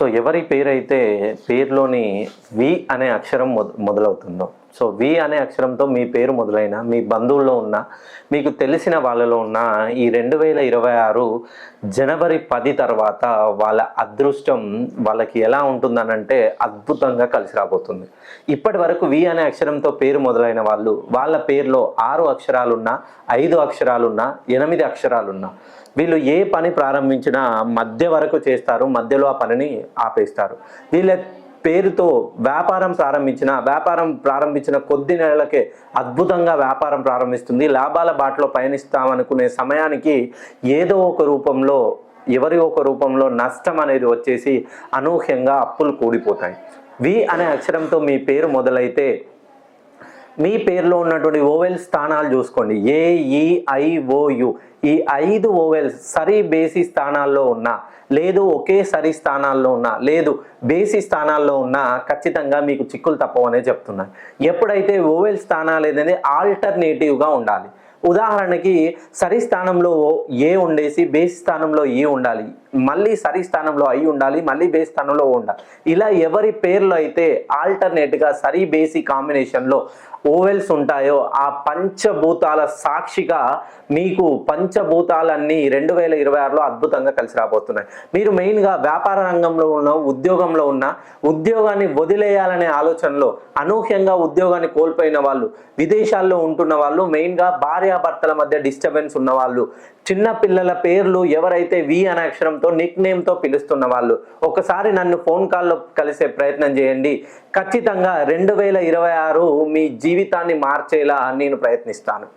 So ఎవరి పేరైతే పేరులోని వి అనే అక్షరం మొదలవుతుందో, సో వి అనే అక్షరంతో మీ పేరు మొదలైన మీ బంధువుల్లో ఉన్న, మీకు తెలిసిన వాళ్ళలో ఉన్న ఈ 2026 జనవరి 10 తర్వాత వాళ్ళ అదృష్టం వాళ్ళకి ఎలా ఉంటుందనంటే అద్భుతంగా కలిసి రాబోతుంది. ఇప్పటి వరకు వి అనే అక్షరంతో పేరు మొదలైన వాళ్ళు వాళ్ళ పేరులో 6 అక్షరాలున్నా, 5 అక్షరాలున్నా, 8 అక్షరాలున్నా వీళ్ళు ఏ పని ప్రారంభించినా మధ్య వరకు చేస్తారు, మధ్యలో ఆ పనిని ఆపేస్తారు. వీళ్ళ పేరుతో వ్యాపారం ప్రారంభించిన కొద్ది నెలలకే అద్భుతంగా వ్యాపారం ప్రారంభిస్తుంది. లాభాల బాటలో పయనిస్తామనుకునే సమయానికి ఏదో ఒక రూపంలో ఎవరి ఒక రూపంలో నష్టం అనేది వచ్చేసి అనూహ్యంగా అప్పులు కూడిపోతాయి. వి అనే అక్షరంతో మీ పేరు మొదలైతే మీ పేరులో ఉన్నటువంటి ఓవెల్ స్థానాలు చూసుకోండి. ఏ, ఈ, ఐ, ఓ, యు. ఈ 5 ఓవెల్స్ సరి బేసి స్థానాల్లో ఉన్నా, లేదు ఒకే సరి స్థానాల్లో ఉన్నా, లేదు బేసి స్థానాల్లో ఉన్నా ఖచ్చితంగా మీకు చిక్కులు తప్పవనే చెప్తున్నాను. ఎప్పుడైతే ఓవెల్ స్థానాలు అనేది ఆల్టర్నేటివ్గా ఉండాలి. ఉదాహరణకి సరి స్థానంలో ఏ ఉండేసి బేసి స్థానంలో ఈ ఉండాలి, మళ్ళీ సరి స్థానంలో ఐ ఉండాలి, మళ్ళీ బేసి స్థానంలో ఓ ఉండాలి. ఇలా ఎవరి పేర్లో అయితే ఆల్టర్నేట్గా సరి బేసి కాంబినేషన్లో ఓవెల్స్ ఉంటాయో ఆ పంచభూతాల సాక్షిగా మీకు పంచభూతాలన్నీ 2026లో అద్భుతంగా కలిసి రాబోతున్నాయి. మీరు మెయిన్గా వ్యాపార రంగంలో ఉన్న, ఉద్యోగంలో ఉన్న, ఉద్యోగాన్ని వదిలేయాలనే ఆలోచనలో అనూహ్యంగా ఉద్యోగాన్ని కోల్పోయిన వాళ్ళు, విదేశాల్లో ఉంటున్న వాళ్ళు, మెయిన్గా భార్యాభర్తల మధ్య డిస్టర్బెన్స్ ఉన్న వాళ్ళు, చిన్న పిల్లల పేర్లు ఎవరైతే వి అనే అక్షరంతో నిక్ నేమ్తో పిలుస్తున్న వాళ్ళు ఒకసారి నన్ను ఫోన్ కాల్లో కలిసే ప్రయత్నం చేయండి. ఖచ్చితంగా 2026 మీ జీవితాన్ని మార్చేలా నేను ప్రయత్నిస్తాను.